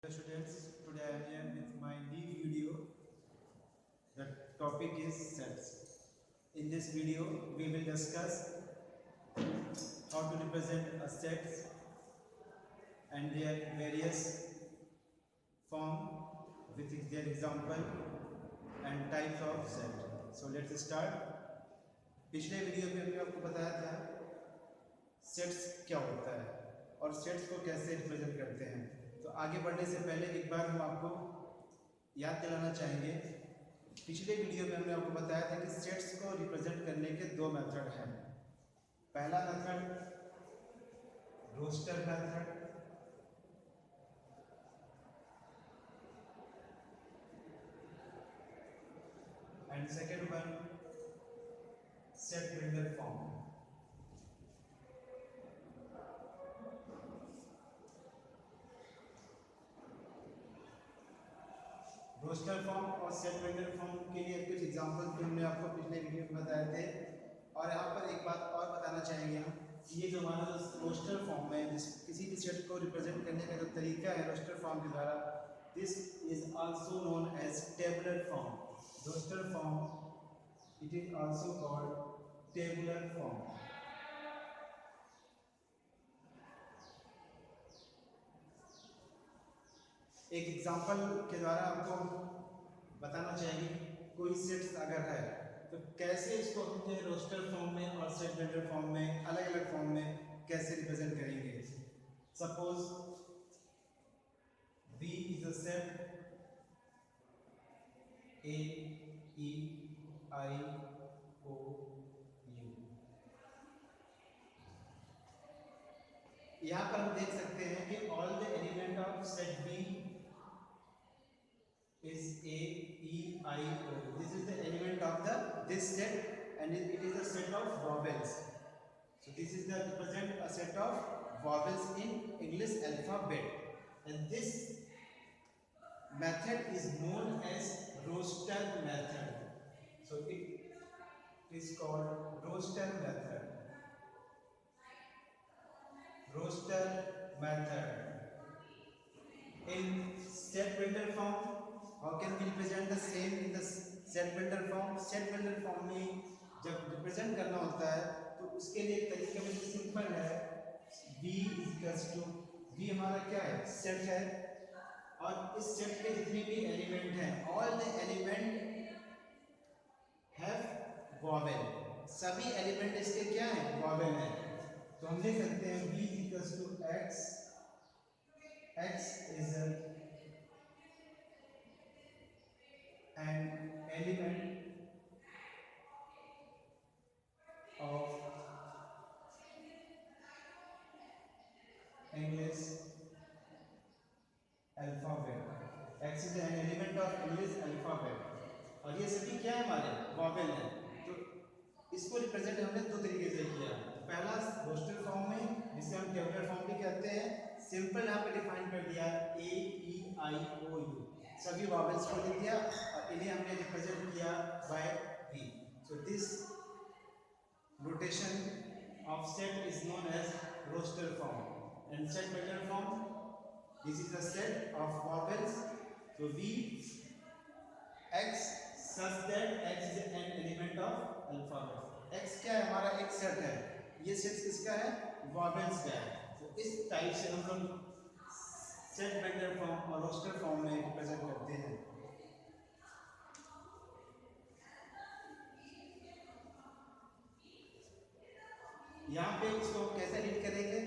Hello students, today I am here with my new video. The topic is sets. In this video, we will discuss how to represent a set and their various form with their example and types of set. So let's start. पिछले video में हमने आपको बताया था sets क्या होता है और सेट्स को कैसे रिप्रेजेंट करते हैं। तो आगे बढ़ने से पहले एक बार हम आपको याद दिलाना चाहेंगे, पिछले वीडियो में हमने आपको बताया था कि सेट्स को रिप्रेजेंट करने के दो मेथड हैं। पहला method roster method and second one set builder form. Roster form और सेट बिल्डर फॉर्म के लिए कुछ एग्जांपल्स भी हमने आपको पिछले वीडियो में बताए थे। और यहाँ पर एक बात और बताना चाहेंगे हम, ये जो हमारा रोस्टर फॉर्म है, जिस किसी भी सेट को रिप्रेजेंट करने का जो तरीका है रोस्टर फॉर्म के द्वारा, this is also known as tabular form. Roster form it is also called tabular form. एक एग्जांपल के द्वारा आपको बताना चाहिए, कोई सेट्स अगर है तो कैसे इसको अपने रोस्टर फॉर्म में और सेट बिल्डर फॉर्म में अलग अलग फॉर्म में कैसे रिप्रेजेंट करेंगे। Suppose V is a set A E I O U। यहाँ पर हम देख सकते हैं कि all the element of set B is A E I O। This is the element of this set and it is a set of vowels. So this is the represent a set of vowels in English alphabet, and this method is known as roster method. So it is called roster method. Roster method. In set builder form, how can we represent the same in the set builder form? Set builder form में जब represent करना होता है तो उसके लिए तरीका में सिंपल है। V इक्वल्स टू, V हमारा क्या है, सेट है, और इस सेट के जितने भी एलिमेंट हैं, all the element have vowel. सभी एलिमेंट इसके क्या है, वॉवेल है। तो हम लिख सकते हैं V equals to X। X is an element of English alphabet। X is an element of English alphabet, और ये सभी क्या है, हमारे वॉवेल है। तो इसको रिप्रेजेंट हमने दो तरीके से किया। पहला रोस्टर फॉर्म में, जिसे हम टेबुलर फॉर्म भी कहते हैं, सिंपल यहाँ पे डिफाइन कर दिया A E I O U, सभी वॉवेल्स को लिख दिया और इन्हें हमने रिप्रेजेंट किया by V। So this notation of set is known as roster form, and set builder form, this is the set of vowels. So V X such that X is an element of alphabet। X क्या है, हमारा एक set है, ये set किसका है, vowels का है। तो इस टाइप से हम लोग सेट बिल्डर फॉर्म और रोस्टर फॉर्म में रिप्रेजेंट करते हैं। यहाँ पे इसको कैसे रीड करेंगे,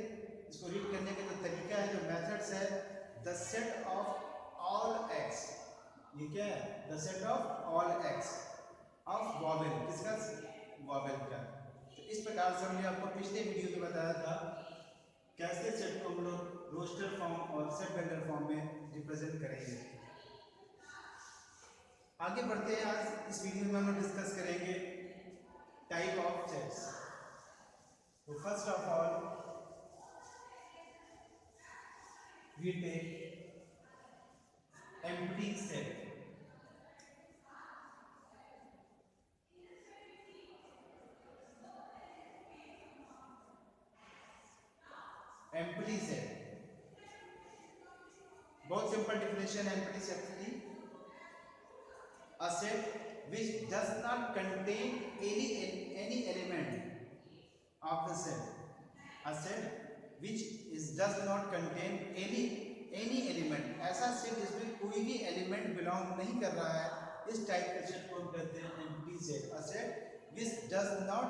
इसको रीड करने का जो तरीका है, जो मेथड्स है, the set of all x, ये क्या है, the set of all x of vowel, किसका, वॉवेल का। तो इस प्रकार से हमने आपको पिछले वीडियो में बताया था कैसे सेट को हम लोग रोस्टर फॉर्म और सेट बिल्डर फॉर्म में रिप्रेजेंट करेंगे। आगे बढ़ते हैं, आज इस वीडियो में हम लोग डिस्कस करेंगे टाइप ऑफ सेट्स। तो first of all we take empty set. Empty set बहुत सिंपल definition है empty set की. A set which does not contain any element of the set. A set which does not contain any element. ऐसा set जिसमें कोई भी element belong नहीं कर रहा है, इस टाइप के सेट को हम कहते हैं empty set. A set which does not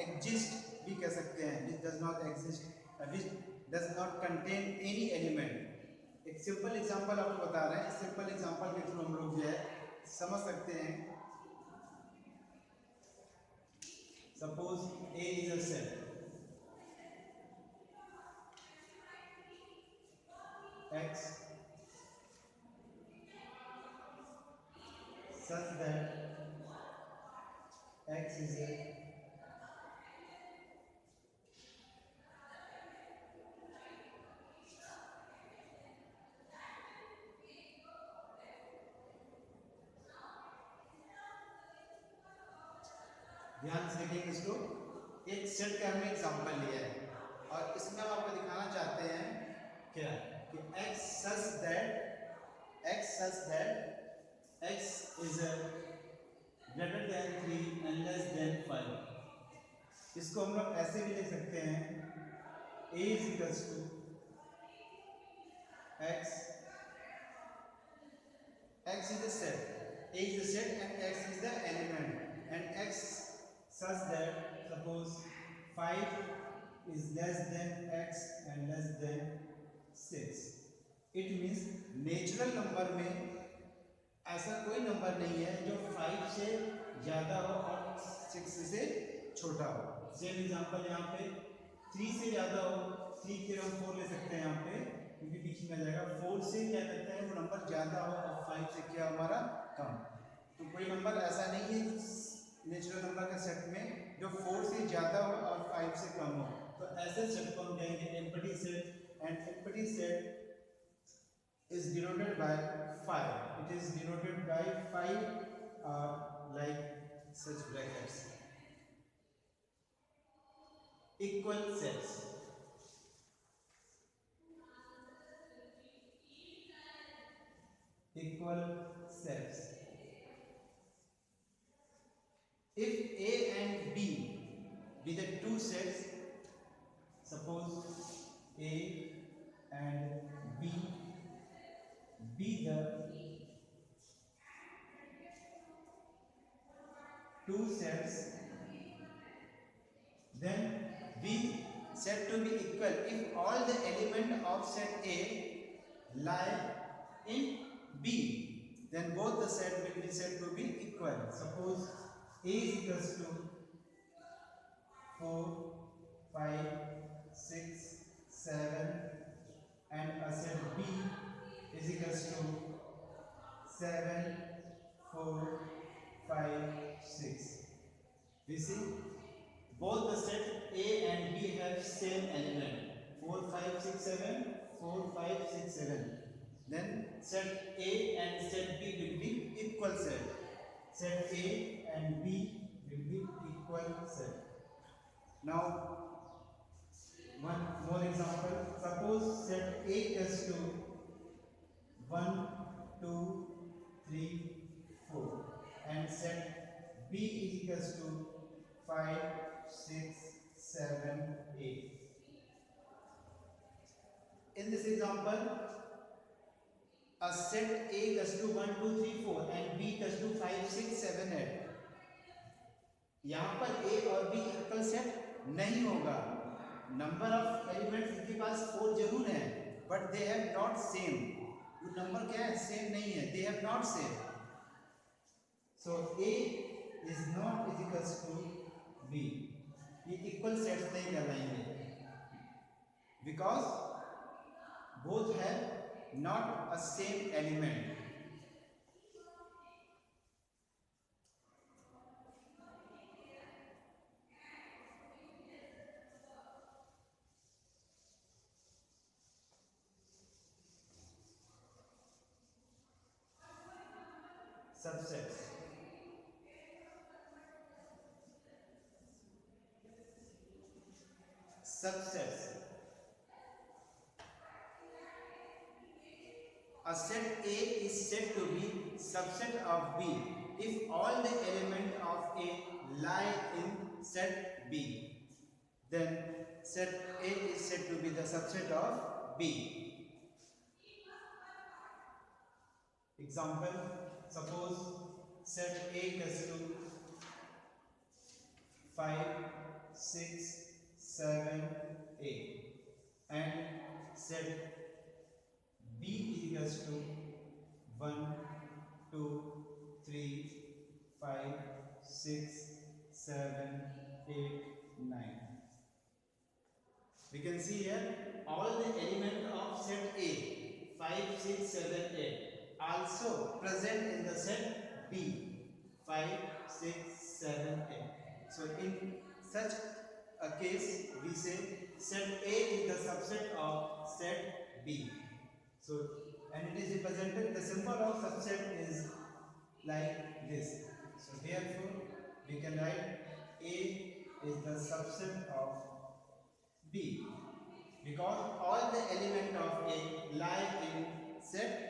exist भी कह सकते हैं, which does not exist, which does not contain any element. एक सिंपल एग्जांपल आपको बता रहे हैं. इस सिंपल एग्जांपल के थ्रू हम लोग जो है समझ सकते हैं. Suppose A is a set X such that X is a ध्यान से देखेंगे इसको. एक सेट का हमने एग्जांपल लिया है और इसमें हम आपको दिखाना चाहते हैं क्या कि x such that x is a greater than 3 and less than 5. इसको हम लोग ऐसे भी लिख सकते हैं a is equals to x is a set, a is a set and x is the element, and x such that suppose 5 is less than x and less than 6. It means natural number में ऐसा कोई number नहीं है जो 5 से ज़्यादा हो और 6 से छोटा हो. सेम एग्जांपल यहाँ पे 3 से ज़्यादा हो, 3 के हम 4 ले सकते हैं यहाँ पे क्योंकि बीच में आ जाएगा. 4 से क्या करते हैं वो नंबर ज़्यादा हो और 5 से क्या हमारा कम. तो कोई नंबर ऐसा नहीं है नेचुरल नंबर के सेट में जो 4 से ज़्यादा हो और 5 से कम हो. तो ऐसे सेट को हम कहेंगे empty set. And empty set is denoted by 5. It is denoted by 5 like such brackets. Equal sets. Equal sets. If A and B be the two sets, suppose A and B be the two sets, then B said to be equal if all the element of set A lie in B, then both the set will be said to be equal. Suppose A is equals to 4, 5, 6, 7 and a set B is equals to 7, 4, 5, 6. We see both the set A and B have same element 4, 5, 6, 7, 4, 5, 6, 7. Then set A and set B will be equal set. Set A and B will be equal set. Now one more example. Suppose set A equals to 1, 2, 3, 4 and set B is equals to 5, 6, 7, 8. In this example, a set A equals to 1, 2, 3, 4 and B equals to 5, 6, 7, 8. यहाँ पर A और B equal set नहीं होगा. Number of elements इनके पास 4 जरूर है but they have not same. वो number क्या है सेम नहीं है. They have not same. So A is not is equals to B. ये इक्वल सेट्स नहीं कहलाएंगे because both have not a same element. Subsets. Subsets. a set A is said to be subset of B if all the elements of A lie in set B. Then set A is said to be the subset of B. Example, suppose set A equals to 5, 6, 7, 8 and set B equals to 1, 2, 3, 5, 6, 7, 8, 9. We can see here all the elements of set A 5, 6, 7, 8 also present in the set B 5, 6, 7, 8. So in such a case we say set A is the subset of set B. So and it is represented, the symbol of subset is like this. So therefore we can write A is the subset of B because all the elements of A lie in set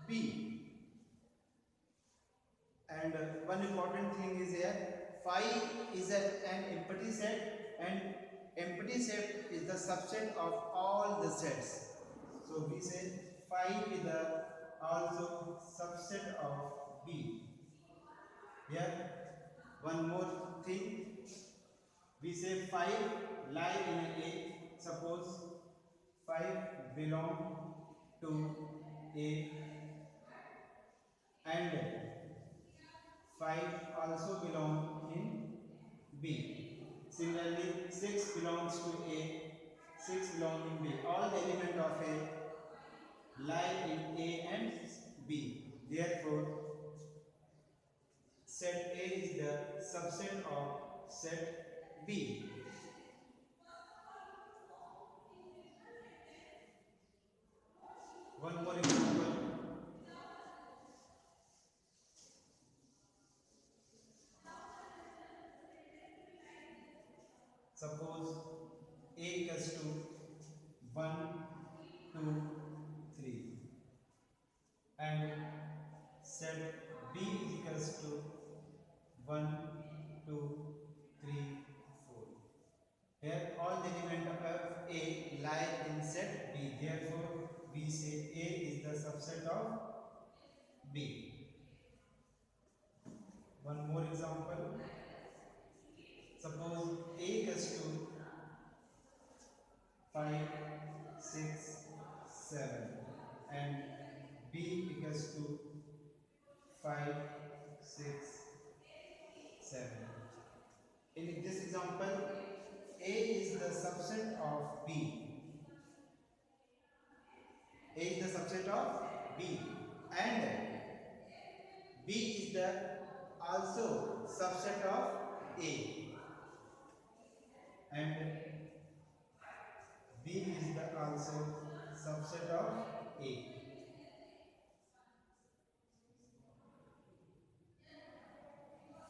B. And one important thing is here, phi is an empty set and empty set is the subset of all the sets. So we say phi is the also subset of B. Here one more thing, we say 5 lie in A. Suppose 5 belong to A and 5 also belong in B. Similarly 6 belongs to A, 6 belong in B. All the elements of A lie in A and B. Therefore set A is the subset of set B. One more example. Suppose A equals to 1, 2, 3 and set B is equals to 1, 2, 3, 4. Here all the elements of A lie in set B. Therefore we say A is the subset of B. One more example. Suppose A equals to 5, 6, 7 and B equals to 5, 6, 7. In this example, A is the subset of B. A is the subset of B and B is the also subset of A and B is the also subset of A.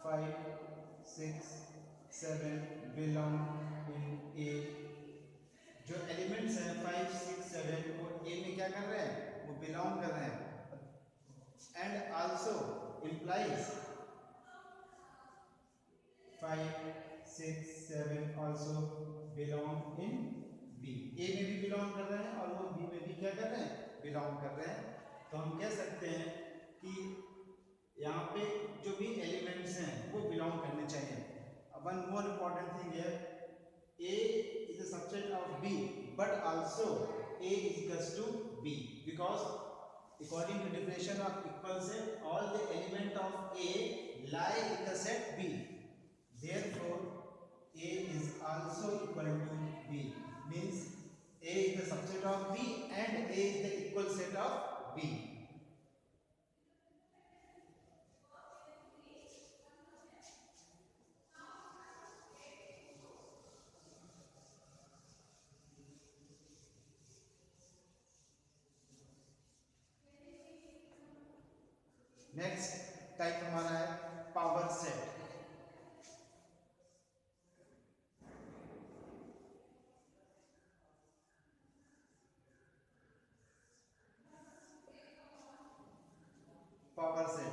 Five, 6, 7 belong in A. जो elements हैं 5, 6, 7 वो A में क्या कर रहे हैं, वो belong कर रहे हैं and also implies 5, 6, 7 also belong in B. A में भी बिलोंग कर रहे हैं और वो B में भी क्या कर रहे हैं, बिलोंग कर रहे हैं. तो हम कह सकते हैं कि यहाँ पे जो भी एलिमेंट्स हैं वो बिलोंग करने चाहिए. One more important thing here, A is a subset of B but also A is equals to B because according to definition of equal set all the elements of A lie in the set B. Therefore A is also equal to B, means A is the subset of B and A is the equal set of B. Next type हमारा है power set. power set.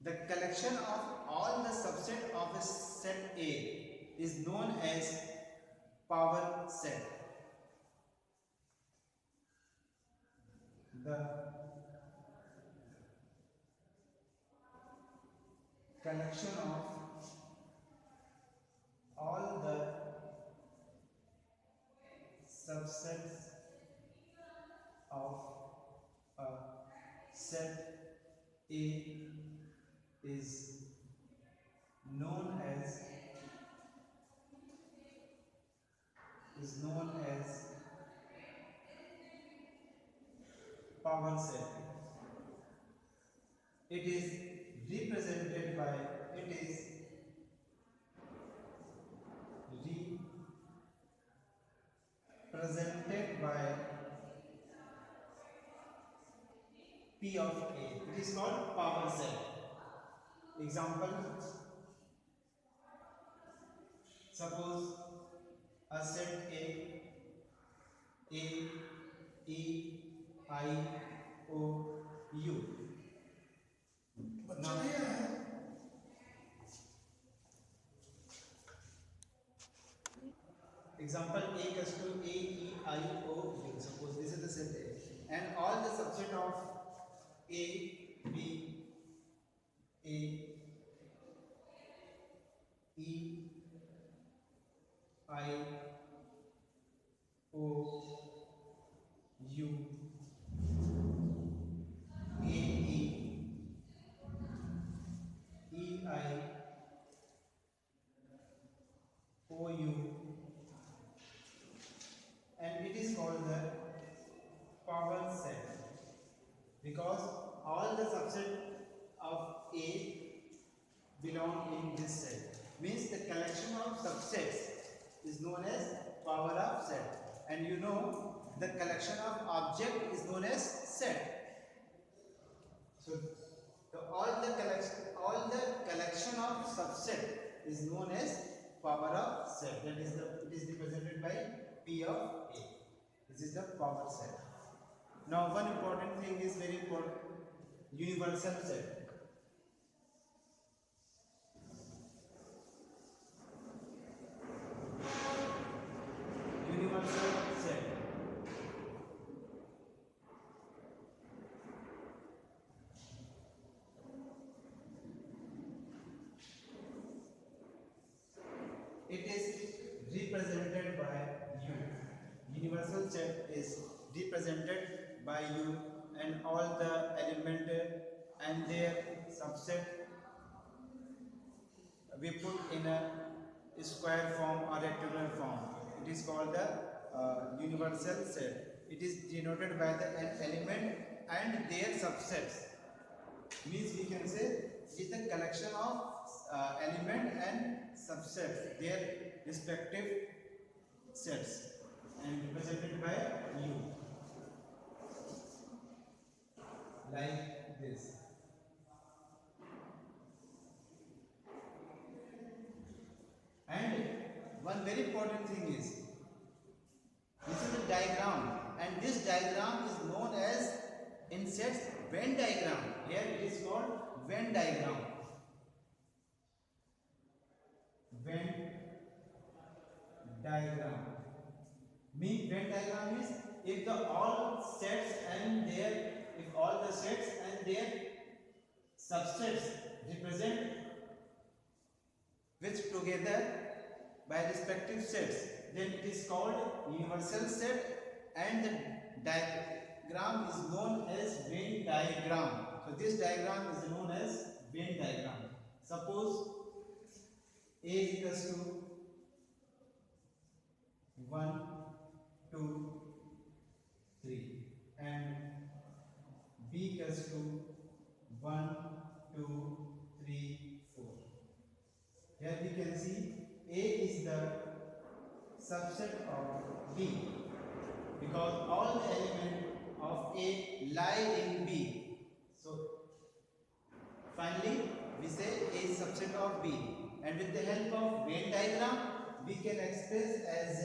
The collection of all the subset of a set A is known as power set. The collection of all the subsets of a set A is known as power set. It is represented by P of A. It is called power set. Example, suppose a set A, E, I, O, U. Now, example, A equals to A, E, I, O, U. Suppose this is the set A, and all the subset of A, B, A, E, I, O, U, A, E, I, O, U, and it is called the power set, because all the subset of A belong in this set. Means the collection of subsets is known as power of set, and you know the collection of object is known as set. So all the collection of subset is known as power of set. That is it is represented by P of A. This is the power set. Now one important thing is very important: universal set. Universal set. It is represented by U. Universal set is represented by U, and all the element and their subset we put in a square form or rectangular form. It is called the universal set. It is denoted by the element and their subsets. Means we can say it is the collection of element and subsets, their respective sets, and represented by U, like this. And one very important thing is, this is a diagram, and this diagram is known as in sets Venn diagram. Here it is called Venn diagram. Venn diagram. Mean Venn diagram is if all the sets and their subsets represent which together by respective sets, then it is called universal set, and the diagram is known as Venn diagram. So this diagram is known as Venn diagram. Suppose A is equals to 1, 2, 3, and B equals to 1, 2, 3, 4. Here we can see A is the subset of B, because all the elements of A lie in B. So finally we say A is subset of B, and with the help of Venn diagram we can express as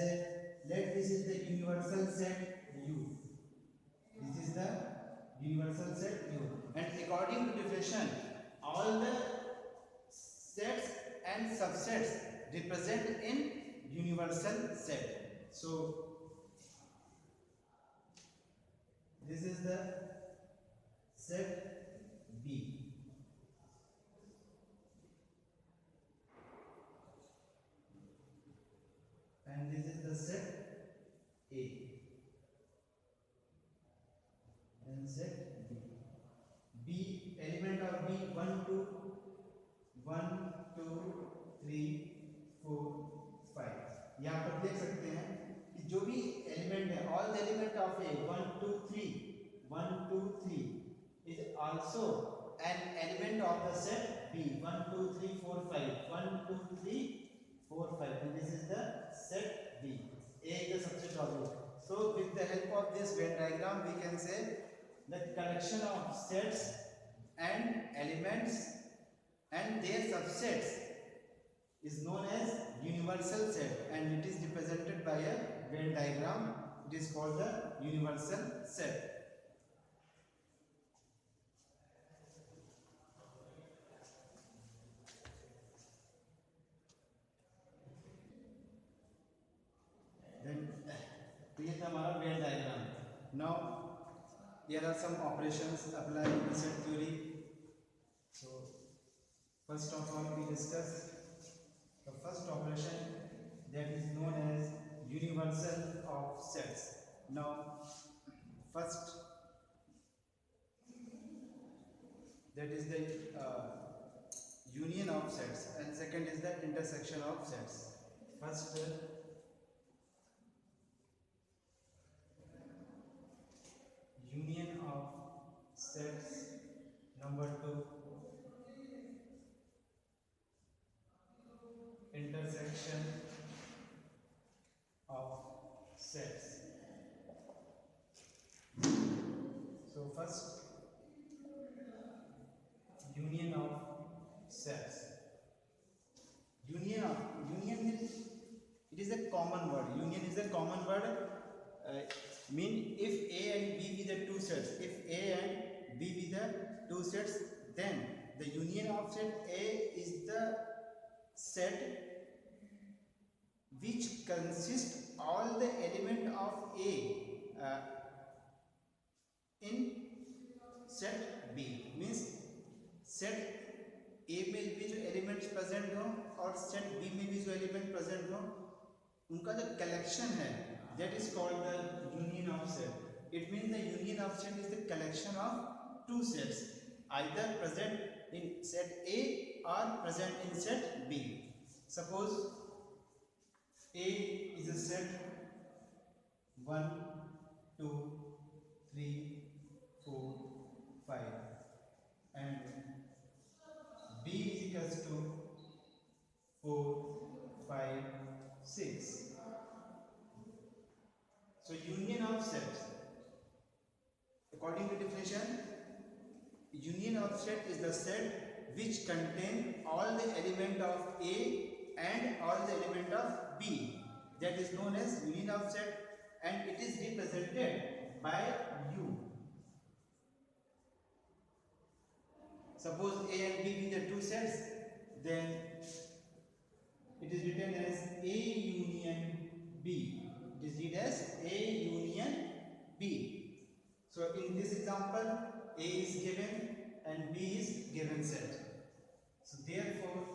let this is the universal set U. This is the universal set U. And according to definition, all the sets and subsets represent in universal set. So this is the set B. And this is the set A and set B. B element of B 1 2 3 4 5. यहाँ पर देख सकते हैं कि जो भी element है, all the element of A 1 2 3 is also an element of the set B 1 2 3 4 5 1 2 3 4 5, and this is the set B. A is the subset of it. So with the help of this Venn diagram we can say the collection of sets and elements and their subsets is known as universal set, and it is represented by a Venn diagram. It is called the universal set. तो ये था हमारा Venn diagram. Now there are some operations applied in set theory. So first of all we discuss the first operation that is known as universal of sets. Now first that is the union of sets, and second is the intersection of sets. First union of sets, number 2 intersection of sets. So first union of sets. Union is, it is a common word. Union is a common word. Mean if A and B be the two sets, if A and B be the two sets, then the union of set A is the set which consists all the element of A in set B. Means set A में भी जो elements present हो और set B में भी जो element present हो, उनका जो कलेक्शन है, that is called the union of set. It means the union of set is the collection of two sets, either present in set A or present in set B. Suppose A is a set 1 2 3 4 5 and B is equals to 4 5 6. So union of sets, according to definition, union of set is the set which contain all the element of A and all the element of B. That is known as union of set, and it is represented by U. Suppose A and B be the two sets, then it is written as A union B. It is read as A union B. So in this example, A is given and B is given set. So therefore,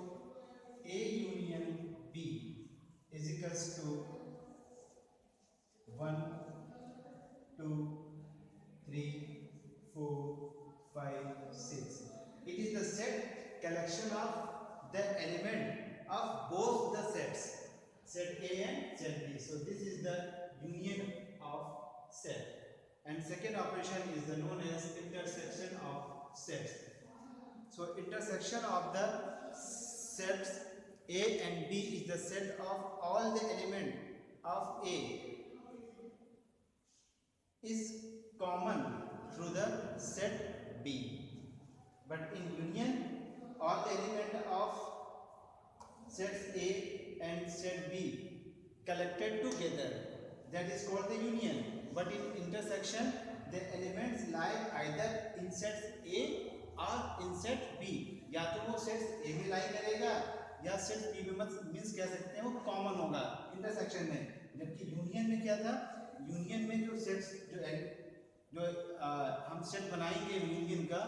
A union B is equals to 1 2 3 4 5 6. It is the set collection of the element of both the sets, set A and set B. So this is the union of set. And second operation is the known as intersection of sets. So intersection of the sets A and B is the set of all the element of A is common through the set B. But in union, all the element of sets A and set B collected together, that is called the union. But in intersection, the elements lie either in set A or in set B. या तो वो set A में लाई करेगा या set B में, means कह सकते हैं वो कॉमन होगा इंटरसेक्शन में. जबकि यूनियन में क्या था, यूनियन में जो सेट्स जो हम सेट बनाएंगे यूनियन का,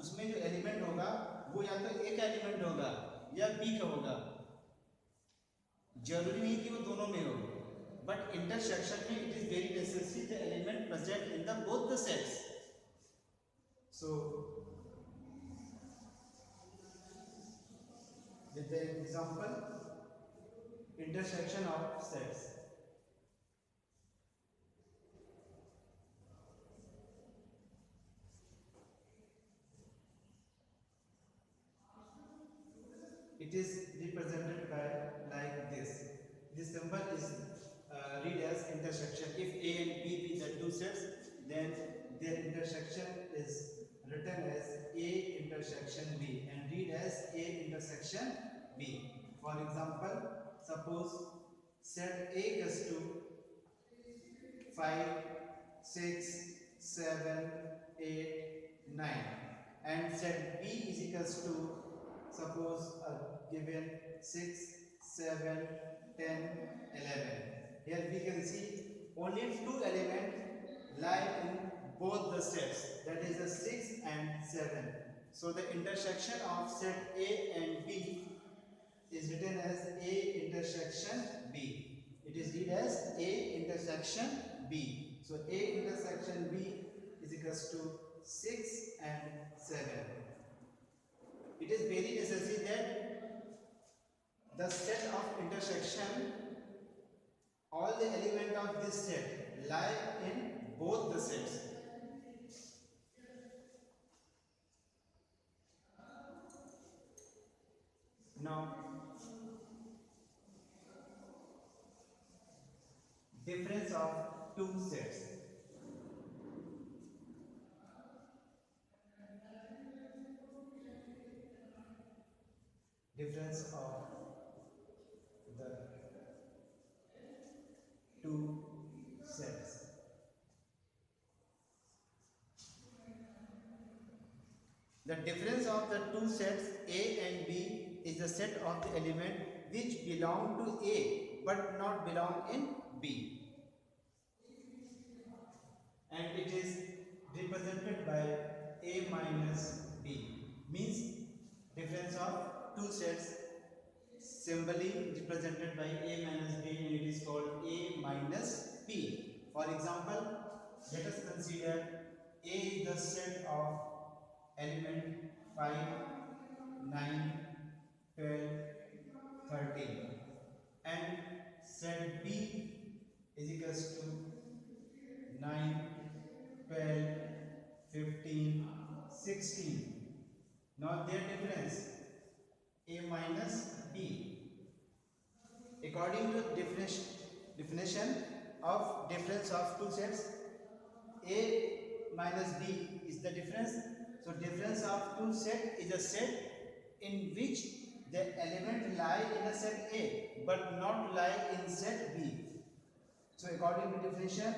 उसमें जो एलिमेंट होगा वो या तो A का एलिमेंट होगा या B का होगा. जरूरी नहीं कि वो दोनों में हो, बट इंटरसेक्शन में it is very necessary the element present in the both the sets. So with the example intersection of sets. It is represented by like this. This symbol is read as intersection. If A and B be the two sets, then their intersection is written as A intersection B and read as A intersection B. For example, suppose set A equals to 5, 6, 7, 8, 9 and set B is equals to suppose given 6, 7, 10, 11. Here we can see only two elements lie in both the sets, that is the 6 and 7. So the intersection of set A and B is written as A intersection B. It is read as A intersection B. So A intersection B is equals to 6 and 7. It is very necessary that the set of intersection, all the elements of this set lie in both the sets. Now, difference of two sets. Difference of the two sets. The difference of the two sets A and B is the set of the element which belong to A but not belong in B, and it is represented by A minus B. Means difference of two sets symbolically represented by A minus B, and it is called A minus B. For example, let us consider A is the set of element 5, 9, 12, 13 and set B is equals to 9, 12, 15, 16. Now their difference A minus B. According to definition of difference of two sets, A minus B is the difference. So difference of two set is a set in which the element lie in a set A but not lie in set B. So according to definition,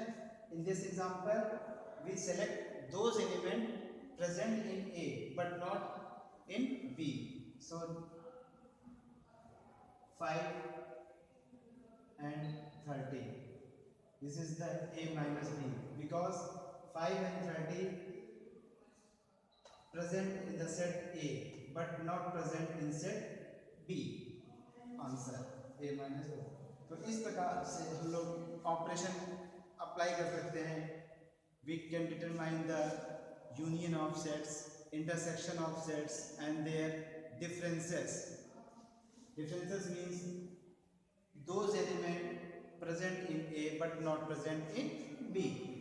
in this example, we select those elements present in A but not in B. So 5 and 30. This is the A minus B because 5 and 30 present in the set A but not present in set B. Answer A minus B. तो इस प्रकार से हम लोग operation apply कर सकते हैं. We can determine the union of sets, intersection of sets and their differences. Differences means those elements present in A but not present in B.